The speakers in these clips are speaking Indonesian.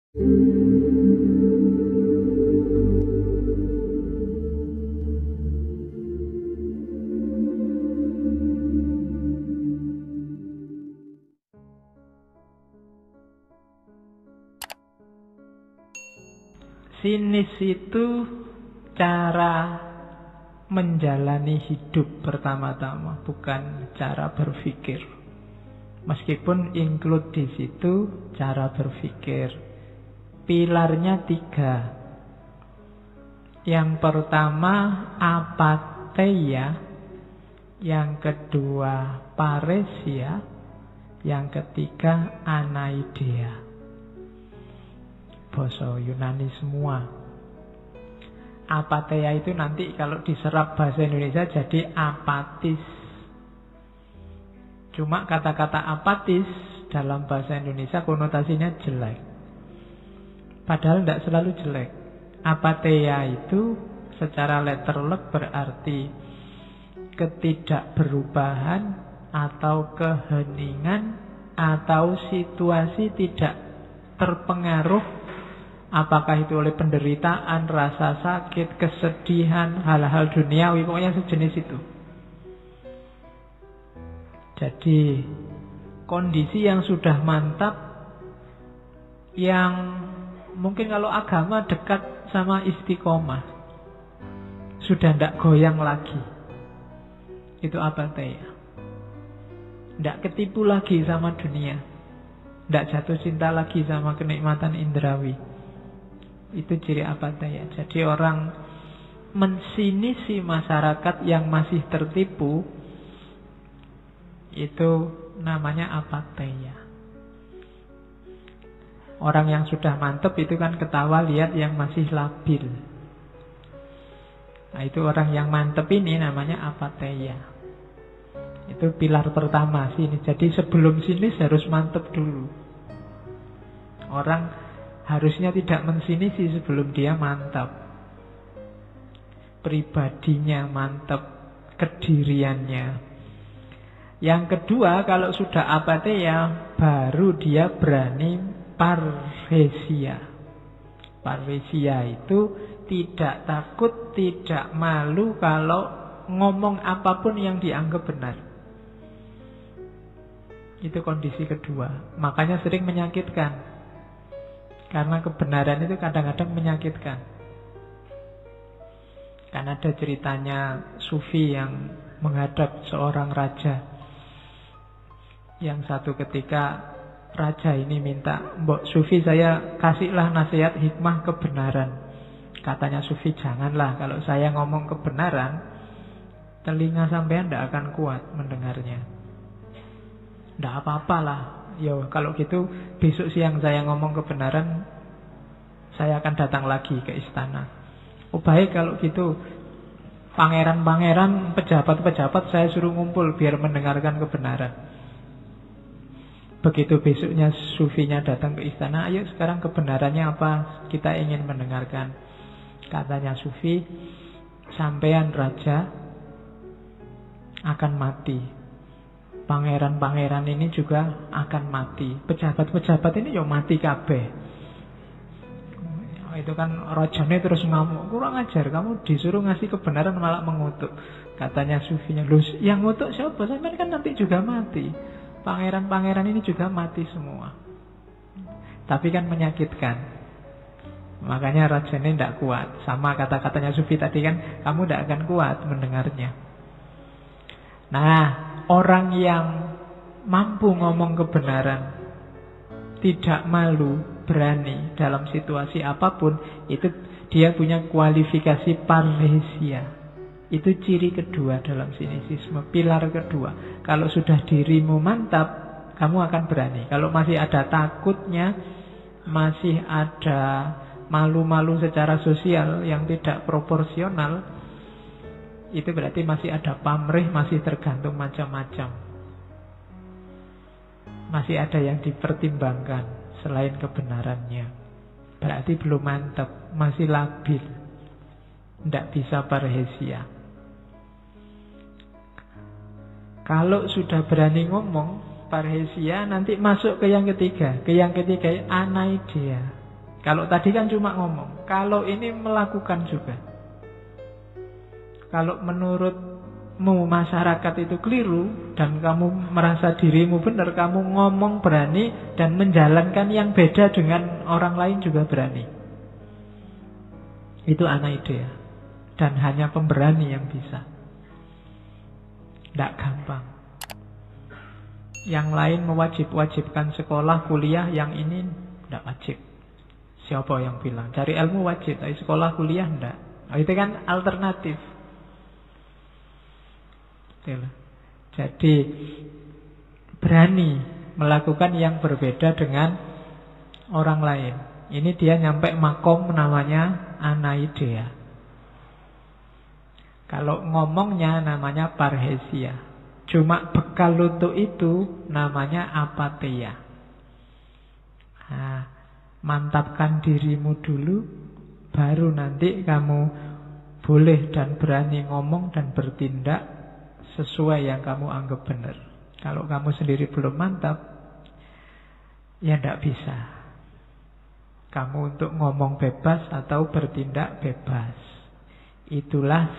Sinis itu cara menjalani hidup pertama-tama, bukan cara berpikir. Meskipun include di situ cara berpikir. Pilarnya 3. Yang pertama apatheia, yang kedua paresia, yang ketiga anaidea. Basa Yunani semua. Apatheia itu nanti kalau diserap bahasa Indonesia jadi apatis. Cuma kata-kata apatis dalam bahasa Indonesia konotasinya jelek. Padahal tidak selalu jelek. Apatheia itu secara letterlek berarti ketidakberubahan atau keheningan atau situasi tidak terpengaruh. Apakah itu oleh penderitaan, rasa sakit, kesedihan, hal-hal duniawi, pokoknya sejenis itu. Jadi kondisi yang sudah mantap, yang mungkin kalau agama dekat sama istiqomah, sudah tidak goyang lagi. Itu apatheia. Tidak ketipu lagi sama dunia, tidak jatuh cinta lagi sama kenikmatan indrawi. Itu ciri apatheia. Jadi orang mensinisi masyarakat yang masih tertipu, itu namanya apatheia. Orang yang sudah mantep itu kan ketawa lihat yang masih labil. Nah, itu orang yang mantep ini namanya apatheia. Itu pilar pertama sini. Jadi sebelum sinis harus mantep dulu. Orang harusnya tidak mensinisi sebelum dia mantap. Pribadinya mantap, kediriannya. Yang kedua, kalau sudah apatheia, baru dia berani parhesia. Parhesia itu tidak takut, tidak malu kalau ngomong apapun yang dianggap benar. Itu kondisi kedua. Makanya sering menyakitkan. Karena kebenaran itu kadang-kadang menyakitkan. Kan ada ceritanya Sufi yang menghadap seorang raja. Yang satu ketika raja ini minta, "Mbok Sufi, saya kasihlah nasihat hikmah kebenaran." Katanya Sufi, "Janganlah, kalau saya ngomong kebenaran, telinga sampean tidak akan kuat mendengarnya." "Tidak apa-apalah. Ya kalau gitu besok siang saya ngomong kebenaran, saya akan datang lagi ke istana." "Oh baik kalau gitu, pangeran-pangeran, pejabat-pejabat saya suruh ngumpul biar mendengarkan kebenaran." Begitu besoknya Sufinya datang ke istana, "Ayo sekarang kebenarannya apa? Kita ingin mendengarkan." Katanya Sufi, "Sampean raja akan mati. Pangeran-pangeran ini juga akan mati. Pejabat-pejabat ini ya mati kabeh." Itu kan rajane terus ngamuk, "Kurang ajar, kamu disuruh ngasih kebenaran malah mengutuk." Katanya Sufinya, "Loh, yang ngutuk siapa? Sampean kan nanti juga mati. Pangeran-pangeran ini juga mati semua." Tapi kan menyakitkan. Makanya rajane tidak kuat. Sama kata-katanya Sufi tadi kan, kamu tidak akan kuat mendengarnya. Nah, orang yang mampu ngomong kebenaran, tidak malu, berani dalam situasi apapun, itu dia punya kualifikasi parhesia. Itu ciri kedua dalam sinisisme, pilar kedua. Kalau sudah dirimu mantap, kamu akan berani. Kalau masih ada takutnya, masih ada malu-malu secara sosial yang tidak proporsional, itu berarti masih ada pamrih, masih tergantung macam-macam. Masih ada yang dipertimbangkan selain kebenarannya. Berarti belum mantap, masih labil, tidak bisa parhesia. Kalau sudah berani ngomong parhesia, nanti masuk ke yang ketiga. Ke yang ketiga anaidea. Kalau tadi kan cuma ngomong, kalau ini melakukan juga. Kalau menurutmu masyarakat itu keliru dan kamu merasa dirimu benar, kamu ngomong berani dan menjalankan yang beda dengan orang lain juga berani. Itu anaidea. Dan hanya pemberani yang bisa. Tidak gampang. Yang lain mewajibkan sekolah, kuliah, yang ini tidak wajib. Siapa yang bilang? Cari ilmu wajib, tapi sekolah, kuliah tidak. Itu kan alternatif. Jadi berani melakukan yang berbeda dengan orang lain. Ini dia nyampe makom namanya anaidea. Kalau ngomongnya namanya parhesia. Cuma bekal untuk itu namanya apatheia. Nah, mantapkan dirimu dulu, baru nanti kamu boleh dan berani ngomong dan bertindak sesuai yang kamu anggap benar. Kalau kamu sendiri belum mantap, ya tidak bisa. Kamu untuk ngomong bebas atau bertindak bebas. Itulah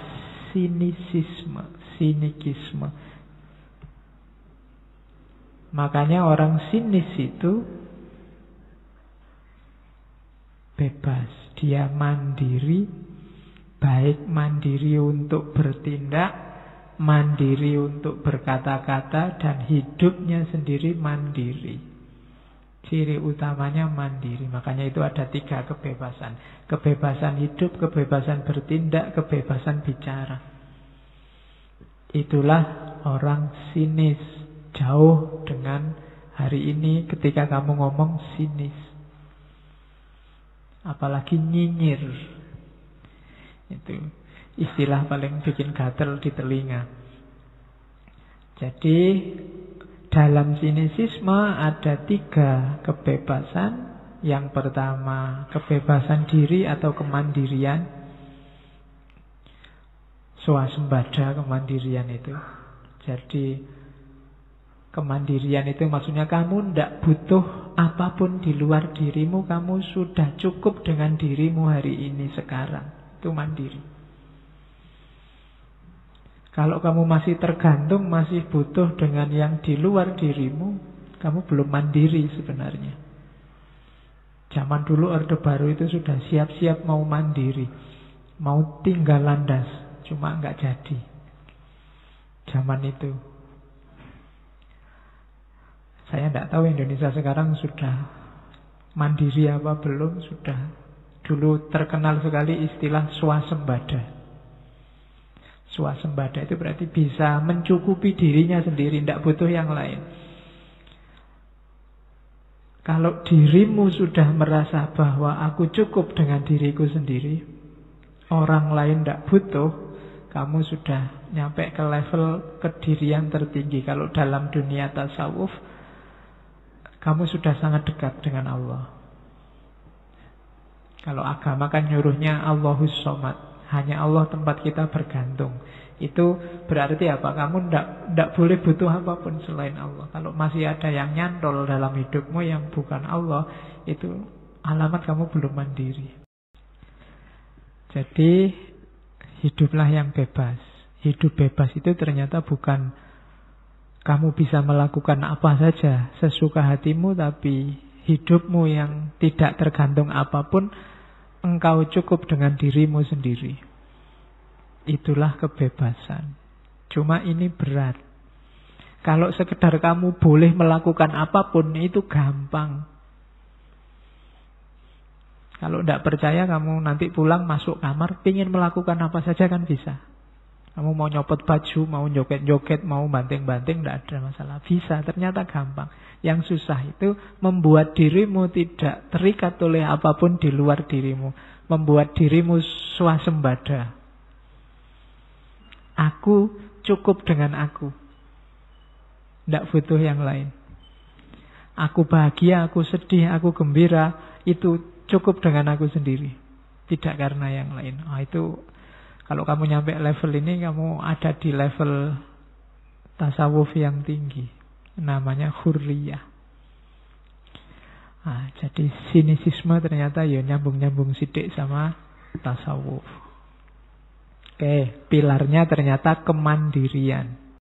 sinikisme. Makanya orang sinis itu bebas. Dia mandiri, baik mandiri untuk bertindak, mandiri untuk berkata-kata, dan hidupnya sendiri mandiri. Ciri utamanya mandiri. Makanya itu ada 3 kebebasan. Kebebasan hidup, kebebasan bertindak, kebebasan bicara. Itulah orang sinis. Jauh dengan hari ini ketika kamu ngomong sinis. Apalagi nyinyir. Itu istilah paling bikin gatel di telinga. Jadi dalam sinisisme ada 3 kebebasan. Yang pertama, kebebasan diri atau kemandirian. Swasembada, kemandirian itu. Jadi kemandirian itu maksudnya kamu tidak butuh apapun di luar dirimu. Kamu sudah cukup dengan dirimu hari ini sekarang. Itu mandiri. Kalau kamu masih tergantung, masih butuh dengan yang di luar dirimu, kamu belum mandiri sebenarnya. Zaman dulu Orde Baru itu sudah siap-siap mau mandiri, mau tinggal landas, cuma nggak jadi. Zaman itu. Saya tidak tahu Indonesia sekarang sudah mandiri apa belum. Sudah. Dulu terkenal sekali istilah swasembada. Swasembada itu berarti bisa mencukupi dirinya sendiri, tidak butuh yang lain. Kalau dirimu sudah merasa bahwa aku cukup dengan diriku sendiri, orang lain tidak butuh, kamu sudah nyampe ke level kedirian tertinggi. Kalau dalam dunia tasawuf, kamu sudah sangat dekat dengan Allah. Kalau agama kan nyuruhnya Allahus Somad, hanya Allah tempat kita bergantung. Itu berarti apa? Kamu tidak boleh butuh apapun selain Allah. Kalau masih ada yang nyantol dalam hidupmu yang bukan Allah, itu alamat kamu belum mandiri. Jadi hiduplah yang bebas. Hidup bebas itu ternyata bukan kamu bisa melakukan apa saja sesuka hatimu, tapi hidupmu yang tidak tergantung apapun, engkau cukup dengan dirimu sendiri. Itulah kebebasan. Cuma ini berat. Kalau sekedar kamu boleh melakukan apapun, itu gampang. Kalau tidak percaya, kamu nanti pulang masuk kamar, pingin melakukan apa saja kan bisa. Kamu mau nyopot baju, mau joget-joget, mau banting-banting, tidak ada masalah. Bisa, ternyata gampang. Yang susah itu membuat dirimu tidak terikat oleh apapun di luar dirimu. Membuat dirimu swasembada. Aku cukup dengan aku. Tidak butuh yang lain. Aku bahagia, aku sedih, aku gembira, itu cukup dengan aku sendiri. Tidak karena yang lain. Itu kalau kamu nyampe level ini, kamu ada di level tasawuf yang tinggi. Namanya hurriyah. Nah, jadi sinisisme ternyata ya nyambung-nyambung sidik sama tasawuf. Oke, pilarnya ternyata kemandirian.